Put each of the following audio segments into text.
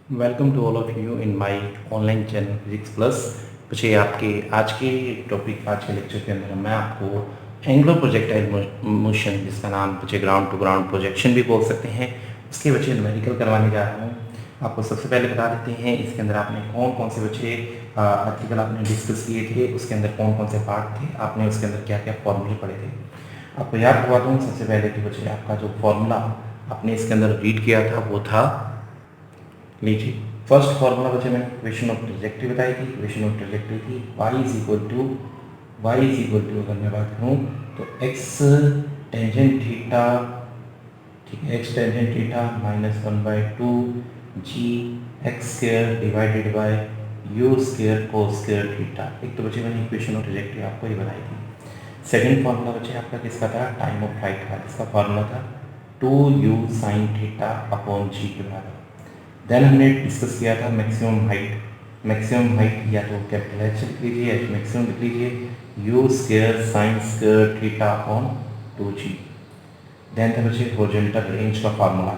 Welcome to all of you in my online channel physics plus. बच्चे आपके आज के टॉपिक आज के लेक्चर के अंदर मैं आपको एंगुलर प्रोजेक्टाइल मोशन, जिसका नाम बच्चे ग्राउंड टू ग्राउंड प्रोजेक्शन भी बोल सकते हैं, उसके बच्चे न्यूमेरिकल करवाने जा रहा हूँ। आपको सबसे पहले बता देते हैं इसके अंदर आपने कौन कौन से बच्चे आर्टिकल आपने डिस्कस किए थे, उसके अंदर कौन कौन से पार्ट थे, आपने उसके अंदर क्या क्या फॉर्मूले पढ़े थे। आपको याद करवा दूँ सबसे पहले कि बच्चे आपका जो फॉर्मूला आपने इसके अंदर रीड किया था वो था, लीजिए फर्स्ट फॉर्मूला बच्चे मैंने इक्वेशन ऑफ ट्रैजेक्टरी बताई थी। इक्वेशन ऑफ ट्रैजेक्टरी थी y इज इक्वल टू अगर मैं बात करूँ तो x टेंजेंट थीटा, ठीक है, x tangent theta minus 1/2 g x square divided by u square cos square theta. एक तो बच्चे मैंने इक्वेशन ऑफ ट्रैजेक्टरी आपको ये बताई थी। सेकंड फॉर्मूला बच्चे आपका किसका था, टाइम ऑफ फ्लाइट का, जिसका फॉर्मूला था 2u sine theta upon g के बराबर। देन हमने डिस्कस किया था मैक्सिमम हाइट या तो कैपिटल एच लिख लीजिए, एच मैक्सिमम लिख लीजिए, u square sine square theta upon 2g। Then था बच्चे हॉरिजॉन्टल रेंज का formula,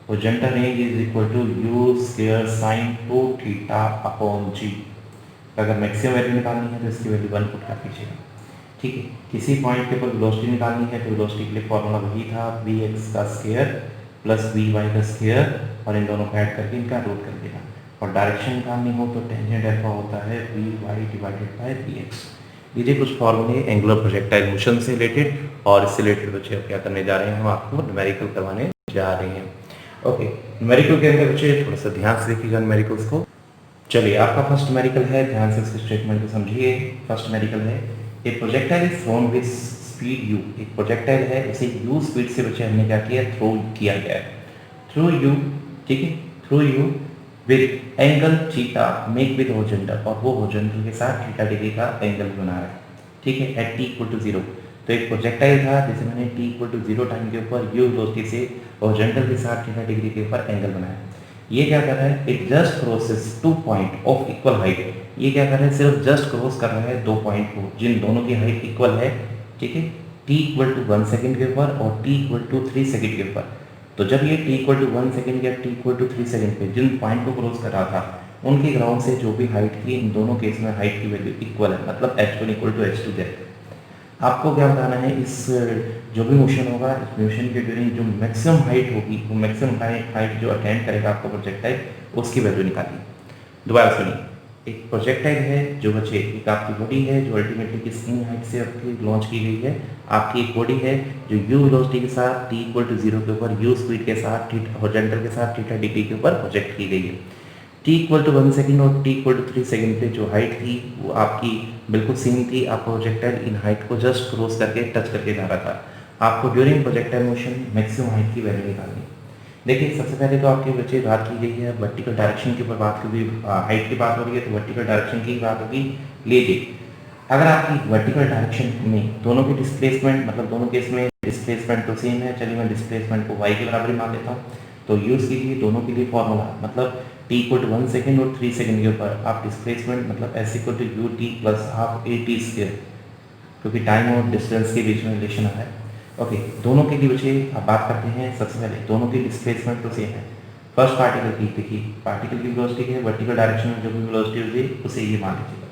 horizontal range is equal to u square sine 2 theta upon g। अगर मैक्सिमम वैल्यू निकालनी है तो इसकी वैल्यू 1 पुट कर दीजिएगा, ठीक है। किसी पॉइंट के ऊपर वेलोसिटी निकालनी है तो वेलोसिटी के लिए फॉर्मूला वही था vx का स्क्वायर प्लस vy का स्क्वायर, और इन दोनों को ऐड करके इनका रूट कर देना। और डायरेक्शन निकालनी हो तो टेंजेंट अल्फा होता है vy डिवाइडेड बाय vx। लीजिए कुछ फॉर्मूले एंगुलर प्रोजेक्टाइल मोशन से रिलेटेड, और इससे रिलेटेड बच्चे अब क्या करने जा रहे हैं, हम आपको न्यूमेरिकल करवाने जा रहे हैं। ओके, न्यूमेरिकल के अंदर बच्चे थोड़ा सा ध्यान से देखिएगा न्यूमेरिकल्स को। चलिए आपका फर्स्ट न्यूमेरिकल है, ध्यान से इसके स्टेटमेंट को समझिए। फर्स्ट न्यूमेरिकल है, ए projectile is throne with speed u। एक प्रोजेक्टाइल है, उसे u स्पीड से बच्चे हमने क्या किया, थ्रो किया गया है थ्रू u, ठीक है, through u with angle theta make with horizontal, और वो हॉरिजॉन्टल के साथ थीटा डिग्री का एंगल बना रहा है, ठीक है, एट t इक्वल टू 0। तो एक प्रोजेक्टाइल था जिसे मैंने t इक्वल टू 0 टाइम के ऊपर u वेलोसिटी से हॉरिजॉन्टल के साथ थीटा डिग्री के ऊपर एंगल बनाया। ये क्या कर रहा है, it just crosses 2 point of equal height. ये क्या कर रहा है, सिर्फ जस्ट क्रॉस कर रहा है 2 पॉइंट को जिन दोनों की हाइट इक्वल है, ठीक है, t इक्वल टू 1 सेकेंड के ऊपर और t इक्वल टू 3 सेकेंड के ऊपर। तो जब ये t इक्वल टू 1 सेकेंड या t इक्वल टू 3 सेकेंड पे जिन पॉइंट को क्रॉस कर रहा था उनके ग्राउंड से जो भी हाइट थी, इन दोनों केस में हाइट की वैल्यू इक्वल है, मतलब h1 equal to h2 z। आपको क्या बताना है, इस जो भी मोशन होगा, इस मोशन के ड्यूरिंग जो मैक्सिमम हाइट होगी, वो मैक्सिमम हाइट जो अटेंड करेगा आपको प्रोजेक्टाइल, उसकी वैल्यू निकालिए। दोबारा सुनिए, एक प्रोजेक्टाइल है जो बच्चे, एक आपकी बॉडी है जो अल्टीमेटली कितनी हाइट से आपकी लॉन्च की गई है, आपकी एक बॉडी है जो u वेलोसिटी के साथ t इक्वल टू 0 के ऊपर u स्पीड के साथ हॉरिजॉन्टल के साथ थीटा डिग्री के ऊपर प्रोजेक्ट की गई है। t इक्वल टू 1 सेकेंड और t इक्वल टू 3 सेकेंड पे जो हाइट थी वो आपकी बिल्कुल सेम थी। आपका प्रोजेक्टाइल इन हाइट को जस्ट क्रॉस करके टच करके जा रहा था। आपको during projectile motion maximum height की वैल्यू निकालनी। देखिए सबसे पहले तो आपके बच्चे बात की गई है वर्टिकल डायरेक्शन के ऊपर, बात की गई हाइट की बात हो रही है तो वर्टिकल डायरेक्शन की बात होगी। लीजिए अगर आपकी वर्टिकल डायरेक्शन में दोनों की डिस्प्लेसमेंट, मतलब दोनों केस में डिस्प्लेसमेंट तो सेम है, चलिए मैं डिस्प्लेसमेंट को y के बराबर ही मान लेता हूँ। तो यूज़ कीजिए दोनों के लिए फॉर्मूला, मतलब t इक्वल टू 1 सेकेंड और 3 सेकेंड के ऊपर आप डिस्प्लेसमेंट मतलब s equal to u t plus half a t square, क्योंकि टाइम और डिस्टेंस के बीच में रिलेशन आ रहा है। ओके, दोनों के लिए बच्चे आप बात करते हैं। सबसे पहले दोनों की डिस्प्लेसमेंट तो सेम है। फर्स्ट पार्टिकल की, देखिए पार्टिकल की वेलोसिटी है, वर्टिकल डायरेक्शन में जो भी वेलोसिटी होगी उसे ये मान लीजिएगा।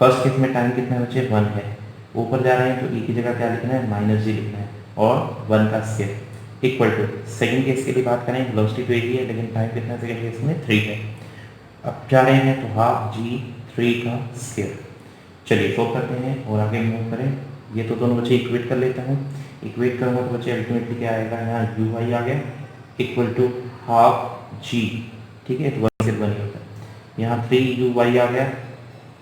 फर्स्ट केस में टाइम कितना बच्चे 1 है, ऊपर जा रहे हैं तो e की जगह क्या लिखना है, माइनस जी लिखना है, और 1 का square equal to, second case के लिए बात करें वेलोसिटी तो एक ही है लेकिन टाइम कितना है सेकेंड केस में 3 है। अब जा रहे हैं तो हाफ जी 3 का स्क्वायर। चलिए सोल्व करते हैं और आगे मूव करें। ये तो दोनों बच्चे इक्वेट कर लेता हूँ, इक्वेट करूँगा तो बच्चे अल्टीमेटली क्या आएगा, यहाँ यू वाई आ गया इक्वल टू हाफ जी, ठीक है, तो 1 से 1 ही होता है। यहाँ 3 यू वाई आ गया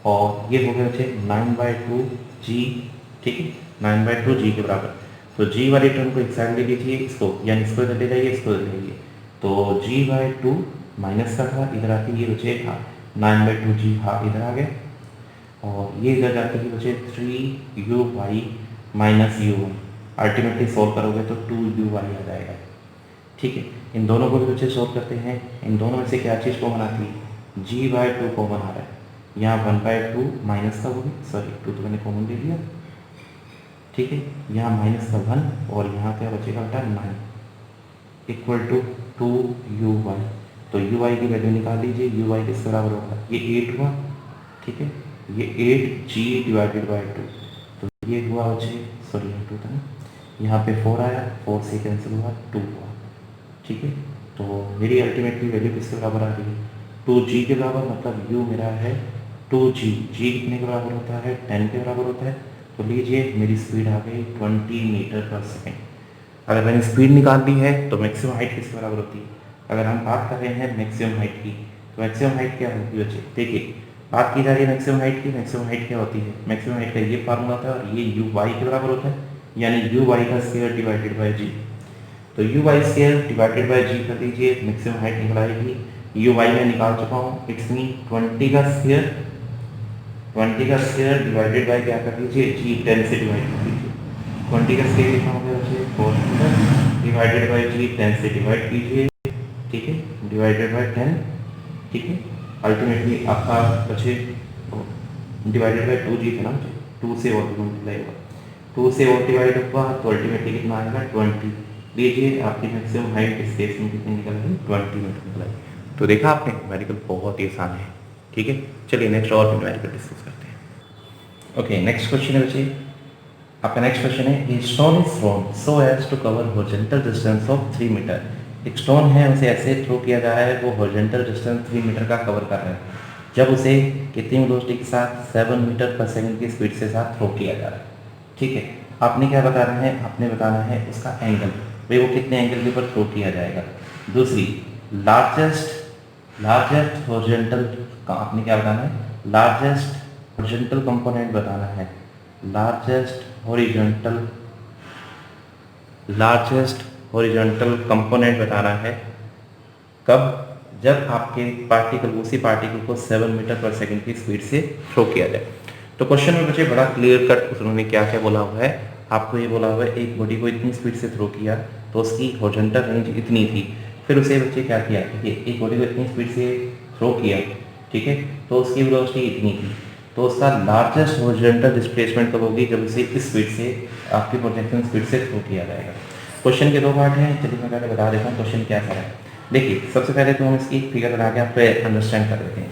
और ये हो गया बच्चे 9/2 जी, ठीक है, 9/2 जी के बराबर। तो जी वाली टर्म को एक साइड ले लीजिए, इसको यानी इसको इधर ले जाइए, इसको इधर ले जाइए, तो g/2 माइनस का था, इधर आके ये बचे 9/2 जी, हाँ इधर आ गया, और ये इधर जाके ये बचे 3u/y minus u1। Ultimately solve करोगे तो 2u/y आ जाएगा, ठीक है। इन दोनों को भी बच्चे सोल्व करते हैं। इन दोनों में से क्या चीज़ कॉमन आती है, g/2 कॉमन आ रहा है, यहाँ 1/2 माइनस का होगी, सॉरी 2 तो मैंने कॉमन ले लिया, ठीक है, यहाँ माइनस का 1 और यहाँ क्या बचेगा बेटा 9 इक्वल टू 2u/y। तो यू वाई की वैल्यू निकाल लीजिए, यू वाई किसके बराबर होगा, ये 8 हुआ, ठीक है, ये 8g डिवाइडेड बाई 2, तो ये हुआ बच्चे, सॉरी 2 था ना, यहाँ पे 4 आया, 4 से कैंसिल हुआ, 2 हुआ, ठीक है। तो मेरी अल्टीमेटली वैल्यू किसके बराबर आ रही है, 2g के बराबर, मतलब u मेरा है 2g, g कितने के बराबर होता है, 10 के बराबर होता है। तो लीजिए मेरी स्पीड आ गई 20 मीटर पर सेकेंड। अगर मैंने स्पीड निकाल ली है तो मैक्सिमम हाइट किसके बराबर होती है, अगर हम बात कर रहे हैं मैक्सिमम हाइट की, तो मैक्सिमम हाइट क्या होती है बच्चे, देखिए बात की जा रही है मैक्सिमम हाइट की, मैक्सिमम हाइट क्या होती है, मैक्सिमम हाइट का ये फार्मूला होता है और ये यू वाई के बराबर होता है, यानी यू वाई का स्क्वायर डिवाइडेड बाई जी। तो U Y square divided by G कर दीजिए, मैक्सिमम हाइट निकल आएगी, यू वाई में निकाल चुका हूँ, इट्स मीन 20 का स्क्वायर, 20 का स्क्वायर डिवाइडेड बाई क्या कर दीजिए, जी 10 से डिवाइड कर दीजिए, 20 का स्क्वायर कितना हो गया बच्चे, 4 मीटर डिवाइडेड बाई जी 10 से डिवाइड कीजिए, ठीक है, डिवाइडेड बाई 10, ठीक है। अल्टीमेटली आपका बचे डिवाइडेड बाई 2g था ना, 2 से और मल्टीप्लाई होगा, 2 से और डिवाइड होगा तो अल्टीमेटली कितना आएगा 20। लीजिए आपकी मैक्सिमम हाइट इस केस में कितनी निकल आई, 20 मीटर निकल आई। तो देखा आपने, न्यूमेरिकल बहुत ही आसान है, ठीक है। चलिए नेक्स्ट और न्यूमेरिकल डिस्कस करते हैं। ओके, नेक्स्ट क्वेश्चन है बच्चे, आपका नेक्स्ट क्वेश्चन है, a stone is thrown so as to cover horizontal distance of 3 metre. एक स्टोन है, उसे ऐसे थ्रो किया जा रहा है, वो हॉरिजॉन्टल डिस्टेंस 3 मीटर का कवर कर रहा है, जब उसे कितनी वेलोसिटी के साथ, 7 मीटर पर सेकंड की स्पीड से साथ थ्रो किया जा रहा है, ठीक है। आपने क्या बताना है, आपने बताना है उसका एंगल, भाई वो कितने एंगल के ऊपर थ्रो किया जाएगा। दूसरी लार्जेस्ट हॉरिजॉन्टल का आपने क्या बताना है, लार्जेस्ट हॉरिजॉन्टल कंपोनेंट बताना है, लार्जेस्ट हॉरिजॉन्टल कंपोनेंट बताना है, कब, जब आपके पार्टिकल, उसी पार्टिकल को 7 मीटर पर सेकंड की स्पीड से थ्रो किया जाए। तो क्वेश्चन में बच्चे बड़ा क्लियर कट उन्होंने क्या क्या बोला हुआ है, आपको ये बोला हुआ है एक बॉडी को इतनी स्पीड से थ्रो किया तो उसकी हॉरिजॉन्टल रेंज इतनी थी, फिर उसे बच्चे क्या किया, ठीक है, एक बॉडी को इतनी स्पीड से थ्रो किया, ठीक है, तो उसकी वेलोसिटी इतनी थी, तो उसका लार्जेस्ट हॉरिजॉन्टल डिस्प्लेसमेंट कब होगी, जब उसे इस स्पीड से, आपकी प्रोजेक्शन स्पीड से थ्रो किया जाएगा। क्वेश्चन के दो पार्ट हैं, चलिए मैं पहले बता देता हूँ क्वेश्चन क्या कर रहा है। देखिए सबसे पहले तो हम इसकी फिगर बना के आप अंडरस्टैंड कर देते हैं।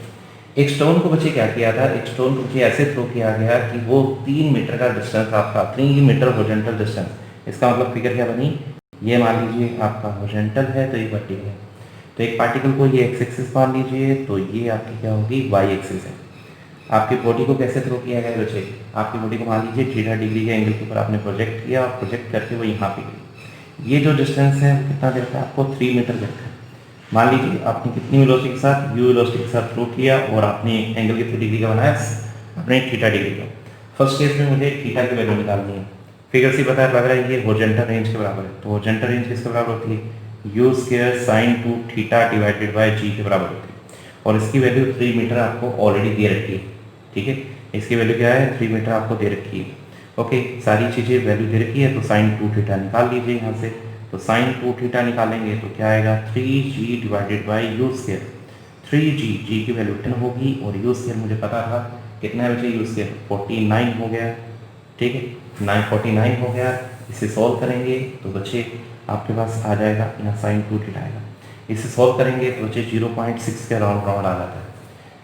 एक स्टोन को बच्चे क्या किया था, एक स्टोन को बच्चे ऐसे थ्रो किया गया कि वो 3 मीटर का डिस्टेंस, आपका 3 मीटर हॉरिजॉन्टल डिस्टेंस, इसका मतलब फिगर क्या बनी, ये मान लीजिए आपका हॉरिजॉन्टल है तो ये वर्टिकल है, तो एक पार्टिकल को ये एक्स एक्सिस मान लीजिए, तो ये आपकी क्या होगी, वाई एक्सिस है। आपकी बॉडी को कैसे थ्रो किया गया बच्चे, आपकी बॉडी को मान लीजिए 3 डिग्री के एंगल के ऊपर आपने प्रोजेक्ट किया और प्रोजेक्ट करके वो यहाँ पे गई, ये जो डिस्टेंस है कितना देता है आपको, 3 मीटर देता है। मान लीजिए आपने कितनी वेलोसिटी के साथ, यू वेलोसिटी के साथ थ्रो किया और आपने एंगल कितनी डिग्री का बनाया, आपने थीटा डिग्री का। फर्स्ट केस में मुझे थीटा की वैल्यू निकालनी है, फिगर से पता लग रहा है ये हॉरिजॉन्टल रेंज के बराबर है, तो हॉरिजॉन्टल रेंज किसके बराबर होती है, U square sine 2 theta divided by G के बराबर होती है, और इसकी वैल्यू 3 मीटर आपको ऑलरेडी दे रखी है, ठीक है, इसकी वैल्यू क्या है, 3 मीटर आपको दे रखी है। ओके, सारी चीज़ें वैल्यू दे रखी है, तो साइन 2 थीटा निकाल लीजिए यहाँ से, तो साइन 2 थीटा निकालेंगे तो क्या आएगा, 3g divided by U square, 3g, जी की वैल्यू 10 होगी और यू स्क्वायर मुझे पता था कितना है बच्चे, यू स्क्वायर 49 हो गया, ठीक है, 949 हो गया। इसे सॉल्व करेंगे तो बच्चे आपके पास आ जाएगा, यहाँ साइन 2 थीटा आएगा, इसे सॉल्व करेंगे तो बच्चे 0.6 के राउंड राउंड आ जाता है।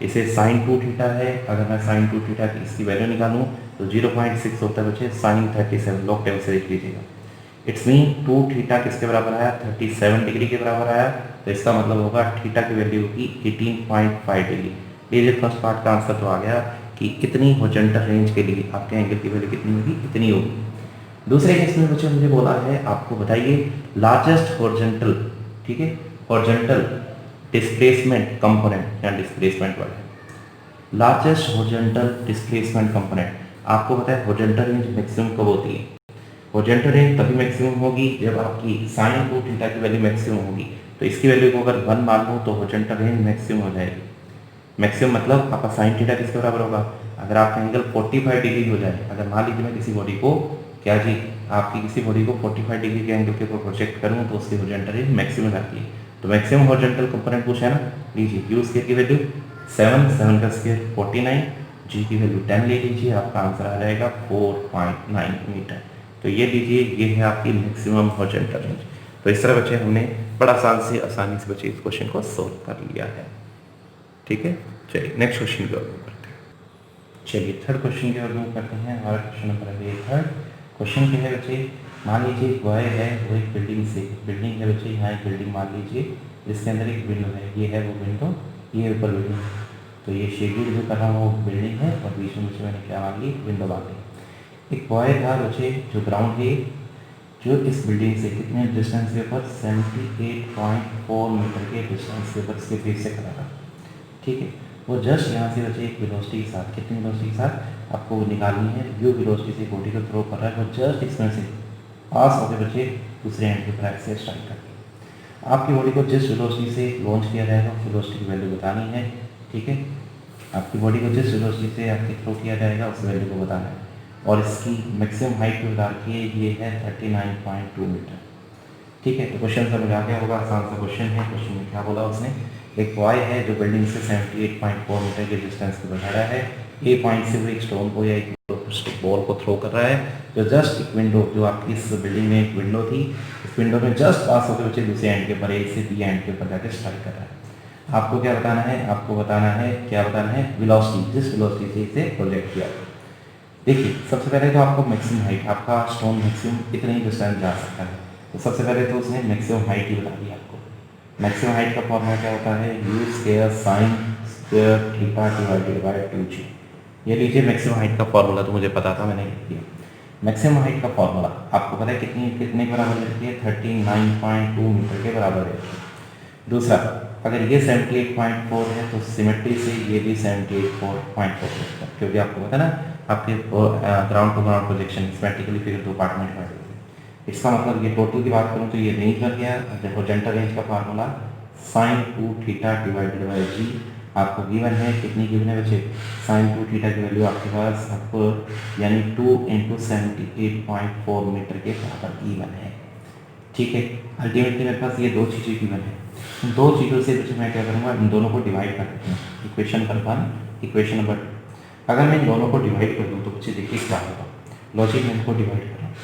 इसे साइन 2 थीटा है, अगर मैं साइन 2 थीटा की इसकी वैल्यू निकालूँ तो 0.6 होता है बच्चे साइन 37, लॉग टेबल से देख लीजिएगा, इट्स मीन 2 थीटा किसके बराबर आया, 37 डिग्री के बराबर आया, तो इसका मतलब होगा थीटा की वैल्यू होगी 18.5 डिग्री। ये फर्स्ट पार्ट का आंसर तो आ गया कि कितनी हॉरिजॉन्टल रेंज के लिए आपके एंगल की वैल्यू कितनी होगी, इतनी होगी। दूसरे केस में बच्चे मुझे बोला है, आपको बताइए लार्जेस्ट हॉरिजॉन्टल, ठीक है, हॉरिजॉन्टल डिस्प्लेसमेंट कंपोनेंट या डिस्प्लेसमेंट वर्ड है, लार्जेस्ट हॉरिजॉन्टल डिस्प्लेसमेंट कंपोनेंट। आपको पता है हॉरिजॉन्टल रेंज मैक्सिमम कब होती है, हॉरिजॉन्टल रेंज तभी मैक्सिमम होगी जब आपकी साइन 2 थीटा की वैल्यू मैक्सिमम होगी, तो इसकी वैल्यू को अगर 1 मान लूँ तो हॉरिजॉन्टल रेंज मैक्सिमम हो जाएगी। मैक्सिमम मतलब आपका साइन थीटा किसके बराबर होगा, अगर आपका एंगल 45 डिग्री हो जाए, अगर मान लीजिए मैं किसी बॉडी को, क्या जी, आपकी किसी बॉडी को 45 डिग्री के एंगल के ऊपर प्रोजेक्ट करूँ तो उसकी हॉरिजॉन्टल रेंज मैक्सिमम आती है। तो मैक्सिमम हॉरिजॉन्टल कंपोनेंट पूछा है ना, लीजिए यू स्क्वायर की वैल्यू 7 का स्क्वायर 49, जी की वैल्यू 10 ले लीजिए, आपका आंसर आ जाएगा 4.9 मीटर। तो ये लीजिए, ये है आपकी मैक्सिमम हॉरिजॉन्टल रेंज। तो इस तरह बच्चे हमने बड़ा आसानी से बच्चे इस क्वेश्चन को सोल्व कर लिया है। ठीक है, चलिए नेक्स्ट क्वेश्चन की ओर मूव करते हैं। चलिए थर्ड क्वेश्चन की ओर मूव करते हैं। हमारा क्वेश्चन नंबर है थर्ड। क्वेश्चन क्या है बच्चे, मान लीजिए एक बॉय है, वो एक बिल्डिंग है बच्चे, यहाँ एक बिल्डिंग मान लीजिए, जिसके अंदर एक विंडो है, ये है वो विंडो, ये ऊपर बिल्डिंग है। तो ये शेड्यूल जो कर रहा हूँ वो बिल्डिंग है और बीच में मुझे मैंने क्या मान ली, विंडो मान ली। एक बॉय था बच्चे जो ग्राउंड है, जो इस बिल्डिंग से कितने डिस्टेंस के ऊपर, 78.4 मीटर के डिस्टेंस के ऊपर इसके फेस से खड़ा था। ठीक है, वो जस्ट यहाँ से बच्चे एक वेलोसिटी के साथ, कितनी वेलोसिटी के साथ आपको वो निकालनी है, यू वेलोसिटी से बॉडी को थ्रो कर रहा है, वो जस्ट इसमें से पास होकर बच्चे दूसरे एंड के ऊपर से स्ट्राइक करके आपकी बॉडी को जिस वेलोसिटी से लॉन्च किया जाएगा उस वेलोसिटी की वैल्यू बतानी है। ठीक है, आपकी बॉडी को जिस वेलोसिटी से आपके थ्रो किया जाएगा उस वैल्यू को बताना है और इसकी मैक्सिमम हाइट जो बता रखी है ये है 39.2 मीटर। ठीक है, तो क्वेश्चन समझ आ गया होगा, आसान सा क्वेश्चन है। क्वेश्चन में क्या बोला उसने, एक बॉय है जो बिल्डिंग से 78.4 मीटर के डिस्टेंस को बढ़ा रहा है, ए पॉइंट से वो एक स्टोन को या एक बॉल को थ्रो कर रहा है, जो जस्ट एक विंडो, जो आपकी इस बिल्डिंग में एक विंडो थी, इस विंडो में जस्ट पास होकर बच्चे दूसरे एंड के ऊपर, ए से बी एंड के ऊपर जाकर स्ट्राइक कर रहा है। आपको क्या बताना है, आपको बताना है, क्या बताना है, वेलोसिटी, जिस वेलोसिटी से इसे प्रोजेक्ट किया। देखिए सबसे पहले तो आपको मैक्सिमम हाइट, आपका स्टोन मैक्सिमम इतने ही डिस्टेंस जा सकता है, तो सबसे पहले तो उसने मैक्सिमम हाइट ही बता दी आपको। मैक्सिमम हाइट का फॉर्मूला क्या होता है, U square sine square theta divided bye 2g। ये लीजिए मैक्सिमम हाइट का फॉर्मूला, तो मुझे पता था, मैंने लिख दिया। मैक्सिमम हाइट का फॉर्मूला आपको पता है कितने के बराबर लिखी है, 39.2 मीटर के बराबर है। दूसरा, अगर ये 78.4 है तो सिमेट्री से ये भी 78.4 है, क्योंकि आपको पता है ना आपके ground to ground projection symmetrically figure दो पार्ट में डिवाइड होते हैं। इसका मतलब ये टोटल की बात करूँ तो ये रेंज बन गया, होरिजेंटल रेंज का formula sine 2 theta divided by G. आपको गिवन है, कितनी गिवन है बच्चे, साइन 2 थीटा की वैल्यू आपके पास आपको यानी 2 × 78.4 मीटर के बराबर गिवन है। ठीक है, अल्टीमेटली मेरे पास ये दो चीज़ें गिवन है, इन दो चीज़ों से बच्चे मैं क्या करूँगा, इन दोनों को डिवाइड कर देते हैं, इक्वेशन नंबर 1 इक्वेशन नंबर 2। अगर मैं इन दोनों को डिवाइड कर दूँ तो बच्चे देखिए क्या होगा, लॉजिक में इनको डिवाइड कर रहा हूँ।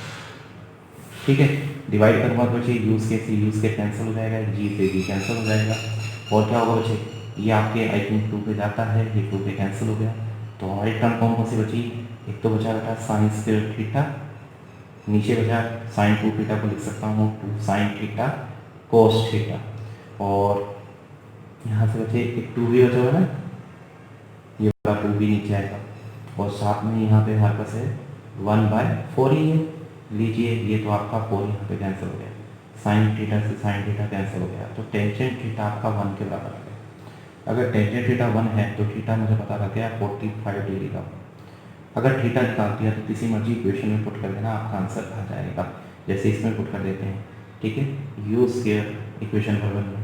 ठीक है, डिवाइड करने बाद बच्चे यूज़ के कैंसिल हो जाएगा, जी से जी कैंसिल हो जाएगा, और क्या होगा बच्चे, ये आपके आई थिंक 2 पे जाता है, ये 2 पे कैंसिल हो गया, तो हमारी टर्म कौन कौन सी बची, एक तो बचा बेटा साइन स्क्वायर थीटा, नीचे बचा साइन 2 थीटा को लिख सकता हूँ 2 साइन थीटा कोस थीटा, और यहाँ से बचे एक 2 भी बचा हुआ है ना, ये वाला 2 भी नीचे आएगा, और साथ में यहाँ पे हमारे पास है 1/4 ही है, लीजिए ये तो आपका 4 यहाँ पे कैंसिल हो गया, साइन थीटा से साइन थीटा कैंसिल हो गया, तो टेंजेंट थीटा आपका 1 के बराबर आ गया। अगर टेंजेंट थीटा 1 है तो थीटा मुझे पता लग गया 45 डिग्री का। अगर थीटा निकाल दिया तो किसी मर्जी इक्वेशन में पुट कर देना, आपका आंसर आ जाएगा, जैसे इसमें पुट कर देते हैं। ठीक है, यू स्क्वायर इक्वेशन नंबर 1 में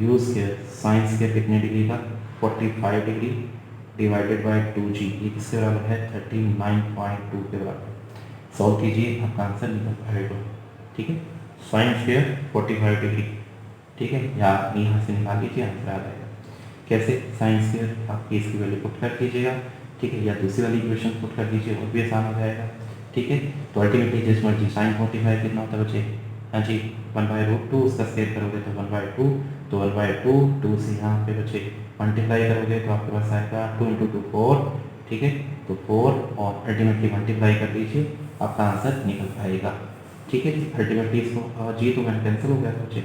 यू स्क्वायर साइन स्क्वायर कितने डिग्री का, 45 डिग्री डिवाइडेड बाय 2g, ये किसके बराबर है, 39.2 के बराबर। सॉल्व कीजिए, आपका आंसर निकल पाएगा। ठीक है, साइन स्क्वायर 45 डिग्री, ठीक है, या यहाँ से निकाल लीजिए, आंसर आ जाएगा। कैसे, साइन स्क्वायर आपकी इसकी वैल्यू पुट कर दीजिएगा, ठीक है, या दूसरी वाली इक्वेशन पुट कर दीजिए, वो भी आसान हो जाएगा। ठीक है, तो अल्टीमेटली जिस मर्जी साइन 45 कितना होता है बच्चे, हाँ जी 1/√2, उसका स्क्वायर करोगे तो 1/2, तो 1/2 2 से यहाँ पे बच्चे मल्टीप्लाई करोगे तो आपके पास आएगा 2 × 2 4। ठीक है, तो 4 और अल्टीमेटली मल्टीप्लाई कर दीजिए, आपका आंसर निकल पाएगा। ठीक है, अल्टीमेटली इसको जी तो मैंने कैंसिल हो गया बच्चे,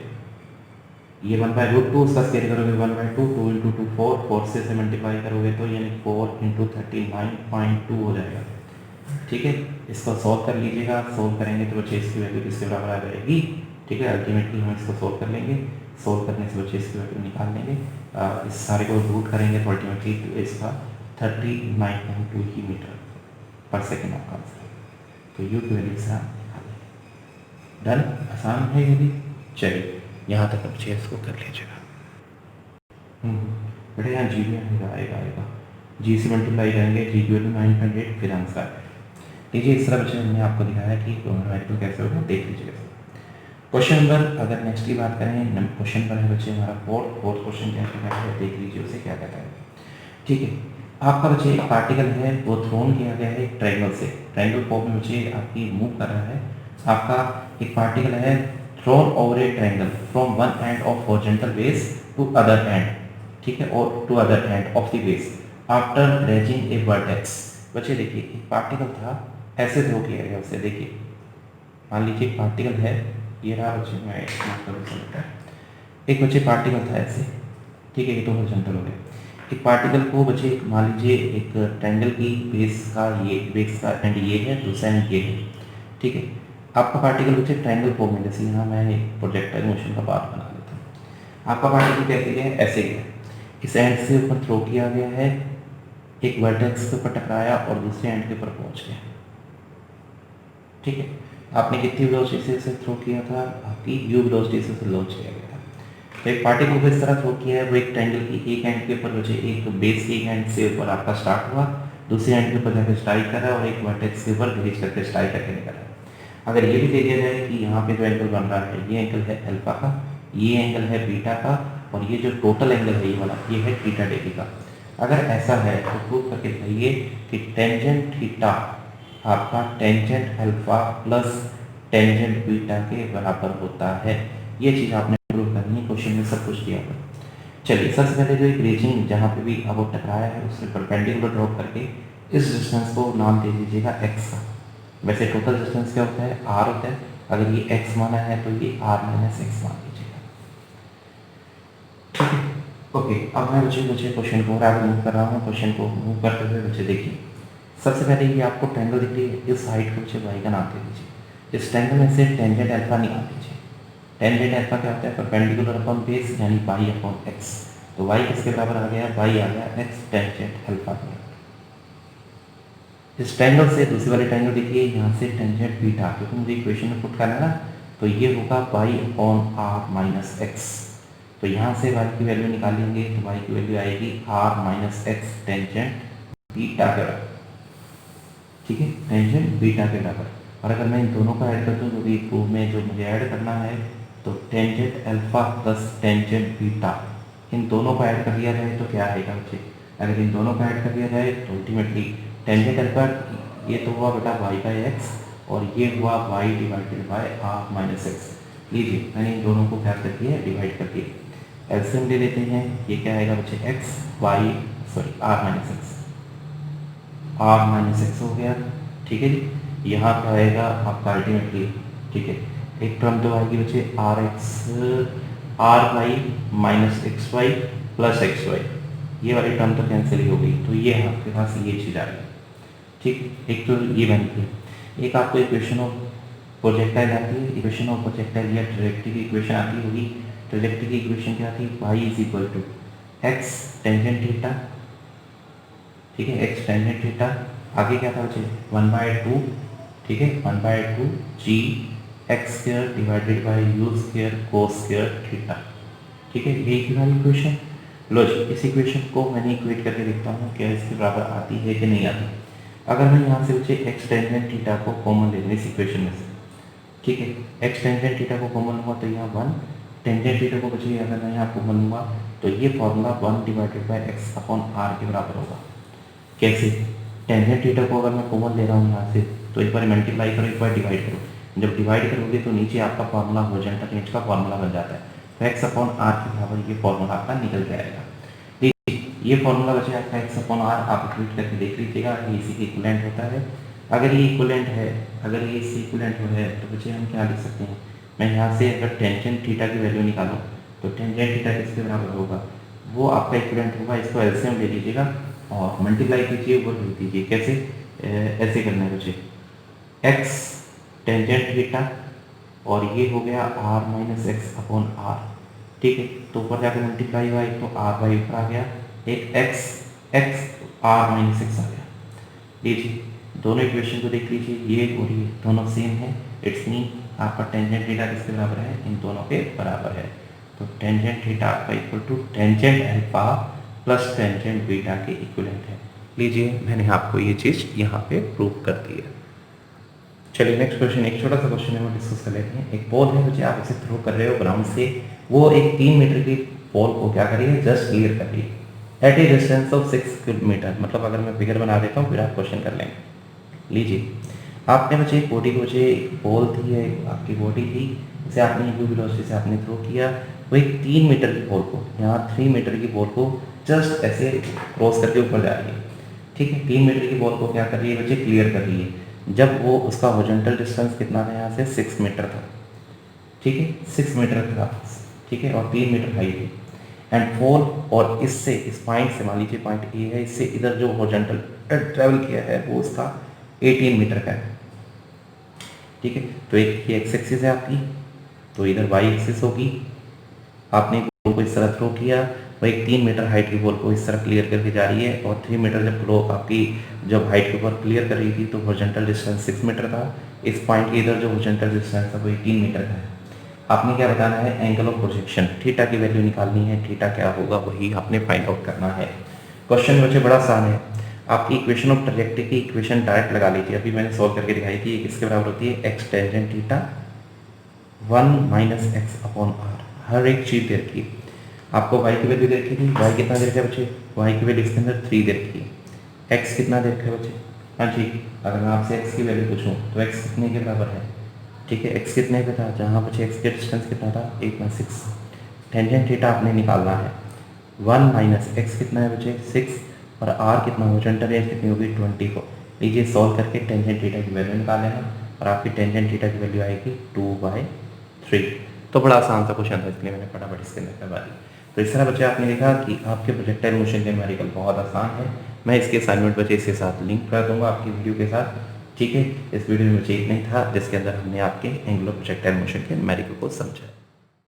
ये 1/√2 उसका स्क्वायर करोगे 1/2, 2 × 2 4, 4 से मल्टीप्लाई करोगे तो यानी 4 × 39.2 हो जाएगा। ठीक है, इसको सॉल्व कर लीजिएगा, सॉल्व करेंगे तो बच्चे इसकी वैल्यू किसके बराबर आ जाएगी। ठीक है, अल्टीमेटली हम इसको सॉल्व कर लेंगे, सॉल्व करने से बच्चे इसकी वैल्यू निकाल लेंगे, इस सारे को रूट करेंगे तो अल्टीमेटली इसका 39.2 ही मीटर पर सेकेंड आपका आंसर, तो यू की वैल्यू इसका डन। आसान है ये भी, चलिए यहाँ तक बच्चे इसको कर लीजिएगा। बेटा यहाँ जी भी आएगा, जी से मल्टीप्लाई करेंगे, जी की वैल्यू 9.8, फिर आंसर लीजिए। इस तरह बच्चे हमने आपको दिखाया कि वैल्यू कैसे होगा, देख लीजिएगा। क्वेश्चन नंबर अगर नेक्स्ट की बात करें, क्वेश्चन पर है बच्चे हमारा फोर्थ क्वेश्चन क्या है, देख लीजिए उसे क्या कहता है। ठीक है, आपका बच्चे एक पार्टिकल है वो थ्रोन किया गया है ट्रायंगल से, ट्रायंगल फॉर्म में बच्चे आपकी मूव कर रहा है, आपका एक पार्टिकल है thrown over a triangle from one end of horizontal base to other end, ठीक है, और to other end of the base after raising a vertex. बच्चे देखिए एक पार्टिकल था, ऐसे थ्रो किया गया उसे, देखिए मान लीजिए एक पार्टिकल है, ये रहा बच्चे, मैं एक बच्चे पार्टिकल था ऐसे, ठीक है, ये तो हॉरिजॉन्टल हो गया। एक पार्टिकल को बच्चे मान लीजिए एक ट्रायंगल की बेस का एंड ये है, दूसरा एंड ये है, ठीक है। आपका पार्टिकल बच्चे ट्रायंगल फॉर्म में, जैसे यहाँ मैं एक प्रोजेक्टाइल मोशन का पार्ट बना लेता हूँ। आपका पार्टिकल कैसे गया है, ऐसे गया, इस एंड से ऊपर थ्रो किया गया है, एक वर्टेक्स के ऊपर टकराया और दूसरे एंड के ऊपर पहुँच गया, ठीक है। आपने कितनी वेलोसिटी से इसे थ्रो किया था, आपकी u वेलोसिटी से लॉन्च किया गया था। तो एक पार्टिकल को इस तरह थ्रो किया है, वो एक ट्रायंगल की एक एंड के ऊपर बचे, एक बेस की एंड से ऊपर आपका स्टार्ट हुआ, दूसरे एंड के ऊपर जाकर स्ट्राइक करा और एक वर्टेक्स के ऊपर रिलीज करके स्ट्राइक करके निकला। अगर ये भी ले लिया जाए कि यहाँ पे जो एंगल बन रहा है, ये एंगल है अल्फा का, ये एंगल है बीटा का, और ये जो टोटल एंगल है ये वाला, ये है थीटा डिग्री का। अगर ऐसा है तो प्रूव करके दिखाइए कि टेंजेंट थीटा आपका tangent alpha plus tangent beta के बराबर होता है। ये चीज़ आपने प्रूव करनी है, क्वेश्चन में सब कुछ दिया हुआ। चलिए सबसे पहले जो एक रीजन जहाँ पे भी अब टकराया है उससे परपेंडिकुलर ड्रॉप करके इस डिस्टेंस को नाम दे दीजिएगा एक्स का। वैसे टोटल डिस्टेंस क्या होता है, आर होता है। अगर ये एक्स माना है तो ये आर माइनस एक्स मान लीजिएगा, ठीक है। ओके, अब मैं बच्चे क्वेश्चन को आगे मूव कर रहा हूँ। क्वेश्चन को मूव करते हुए बच्चे देखिए, सबसे पहले ये आपको ट्रायंगल दिख रही है, इस साइड को बच्चे वाई का नाम दे दीजिए। इस ट्रायंगल में से टेंजेंट अल्फा निकाल दीजिए। टेंजेंट अल्फा क्या होता है, परपेंडिकुलर अपॉन बेस यानी वाई अपॉन एक्स। तो वाई किसके बराबर आ गया, वाई आ गया एक्स टेंजेंट अल्फा के। इस ट्रायंगल से दूसरी वाली ट्रायंगल देखिए, यहाँ से टेंजेंट बीटा, क्योंकि मुझे इक्वेशन में पुट करना है ना, तो ये होगा y upon r minus x. तो यहाँ से वाई की वैल्यू निकालेंगे तो वाई की वैल्यू आएगी r minus x tangent beta के बराबर, ठीक है, टेंजेंट बीटा के बराबर। और अगर मैं इन दोनों को ऐड कर दूँ, जो भी प्रूफ में जो मुझे ऐड करना है, तो tangent alpha plus tangent beta, इन दोनों को ऐड कर दिया जाए तो क्या आएगा बच्चे, अगर इन दोनों को ऐड कर दिया जाए तो अल्टीमेटली टेंजेंट अल्फा ये तो हुआ बेटा वाई बाई एक्स, और ये हुआ y divided by r minus x. लीजिए मैंने इन दोनों को क्या कर दिया, डिवाइड कर दिया। एलसीएम ले लेते हैं, ये क्या आएगा बच्चे, x y sorry r minus x, are minus x हो गया, ठीक है जी। यहाँ पर आएगा आपका अल्टीमेटली, ठीक है, एक टर्म तो आएगी बच्चे r x r y minus x y plus x y, ये वाली टर्म तो कैंसिल ही हो गई, तो ये आपके पास ये चीज़ आ गई, ठीक। एक तो ये बन गई, एक आपको इक्वेशन ऑफ प्रोजेक्टाइल आती है, इक्वेशन ऑफ प्रोजेक्टाइल या ट्रैजेक्टरी की इक्वेशन आती होगी। ट्रैजेक्टरी की इक्वेशन क्या थी, y is equal to x tangent theta, ठीक है, एक्स टेंजेंट थीटा, आगे क्या था बच्चे 1/2, ठीक है, 1/2 G X square divided by U square cos square theta, ठीक है, यही थी हमारी इक्वेशन। लो जी, इस इक्वेशन को मैंने इक्वेट करके देखता हूँ क्या इसके बराबर आती है कि नहीं आती। अगर मैं यहाँ से बच्चे एक्स टेंजेंट थीटा को कॉमन ले लूँ इस इक्वेशन में से, ठीक है, एक्स टेंजेंट थीटा को कॉमन हुआ तो यहाँ 1, टेंजेंट थीटा को बच्चे अगर मैं यहाँ कॉमन हुआ तो ये formula 1 divided by x upon r के बराबर होगा। कैसे, टेंजेंट थीटा को अगर मैं कॉमन ले रहा हूँ यहाँ से, तो एक बार मल्टीप्लाई करो, एक बार डिवाइड करो। जब डिवाइड करोगे तो नीचे आपका फॉर्मूला हॉरिजॉन्टल रेंज का फॉर्मूला बन जाता है, तो एक्स अपॉन आर के बराबर ये फॉर्मूला आपका निकल जाएगा। ये फॉर्मूला बचे आपका एक्स अपॉन आर, आप इक्वेट करके देख लीजिएगा कि इसी के इक्विवेलेंट होता है। अगर ये इक्विवेलेंट है, अगर ये इससे इक्विवेलेंट है तो बच्चे हम क्या लिख सकते हैं, मैं यहाँ से अगर टेंजेंट थीटा की वैल्यू निकालूँ तो टेंजेंट थीटा किसके बराबर होगा, वो आपका इक्विवेलेंट होगा। इसको एलसीएम ले लीजिएगा और मल्टीप्लाई कीजिए, वो लिख दीजिए। कैसे, ऐसे करना है बच्चे, एक्स टेंजेंट थीटा और ये हो गया r minus x upon r, ठीक है, तो ऊपर जाकर मल्टीप्लाई हुआ, एक तो आर वाई ऊपर आ गया, एक X X are minus X आ गया। लीजिए दोनों इक्वेशन को देख लीजिए, ये और ये दोनों सेम है, इट्स मीन आपका टेंजेंट थीटा किसके बराबर है, इन दोनों के बराबर है। तो टेंजेंट थीटा आपका equal to tangent alpha plus tangent beta के इक्विवेलेंट है। लीजिए मैंने आपको ये चीज़ यहाँ पे प्रूव कर दी है। चलिए नेक्स्ट क्वेश्चन, एक छोटा सा क्वेश्चन है वो डिस्कस कर लेते हैं। एक बॉल है बच्चे, आप इसे थ्रो कर रहे हो ग्राउंड से, वो एक 3 मीटर की बॉल को क्या करिए, जस्ट क्लियर कर रही है at a distance of 6 metre. मतलब अगर मैं फिगर बना देता हूँ फिर आप क्वेश्चन कर लेंगे। लीजिए आपने बच्चे एक बॉडी को बच्चे एक बॉल थी या एक आपकी बॉडी थी, इसे आपने यू वेलोसिटी से आपने थ्रो किया, वो एक 3 मीटर की बॉल को, यहाँ 3 मीटर की बॉल को जस्ट ऐसे क्रॉस करके ऊपर जा रही है। ठीक है, 3 मीटर की बॉल को क्या कर रही है बच्चे, क्लियर कर रही है। जब वो उसका हॉरिजॉन्टल डिस्टेंस कितना था, यहाँ से 6 मीटर था। ठीक है, 6 मीटर था। ठीक है, और 3 मीटर हाइट है। एंड फॉल, और इससे इस पॉइंट से, मान लीजिए पॉइंट ए है, इससे इधर जो हॉरिजॉन्टल ट्रेवल किया है वो उसका 18 मीटर का है। ठीक है, तो एक ये एक्स एक्सिस है आपकी, तो इधर वाई एक्सिस होगी। आपने बॉल को इस तरह थ्रो किया, वो एक 3 मीटर हाइट की बॉल को इस तरह क्लियर करके जा रही है, और 3 मीटर जब फ्लो आपकी जब हाइट के ऊपर क्लियर कर रही थी तो हॉरिजॉन्टल डिस्टेंस 6 मीटर था। इस पॉइंट के इधर जो हॉरिजॉन्टल डिस्टेंस था वो 18 मीटर का है। आपने क्या बताना है, एंगल ऑफ प्रोजेक्शन, थीटा की वैल्यू निकालनी है। थीटा क्या होगा वही आपने फाइंड आउट करना है। क्वेश्चन बच्चे बड़ा आसान है। आपकी इक्वेशन ऑफ ट्रैजेक्टरी की इक्वेशन डायरेक्ट लगा लीजिए, अभी मैंने सॉल्व करके दिखाई थी। किसके बराबर होती है, X tangent theta 1 minus x upon R. हर एक चीज़ दे रखी है आपको। वाई की वैल्यू दे रखी थी, वाई कितना दे रखा है बच्चे, वाई की वैल्यू इसके अंदर 3 दे रखी है। एक्स कितना दे रखा है बच्चे, हाँ जी, अगर मैं आपसे एक्स की वैल्यू पूछूँ तो एक्स कितने के बराबर है। ठीक है, एक्स कितने पे था, जहाँ बच्चे एक्स का डिस्टेंस कितना था 8/6। टेंजेंट थीटा आपने निकालना है, 1 माइनस एक्स कितना है बच्चे 6, और आर कितना हॉरिजॉन्टल रेंज कितनी होगी 24। लीजिए सॉल्व करके टेंजेंट थीटा की वैल्यू निकाल लेना, और आपकी टेंजेंट थीटा की वैल्यू आएगी 2/3। तो बड़ा आसान सा क्वेश्चन था, इसलिए मैंने फटाफट इसके अंदर करवा दी। तो इस तरह बच्चे आपने देखा कि आपके प्रोजेक्टाइल मोशन के न्यूमेरिकल बहुत आसान है। मैं इसके असाइनमेंट बच्चे इसके साथ लिंक कर दूंगा आपकी वीडियो के साथ। ठीक है, इस वीडियो में बच्चे इतना ही था जिसके अंदर हमने आपके एंगुलर प्रोजेक्टाइल मोशन के न्यूमेरिकल को समझा।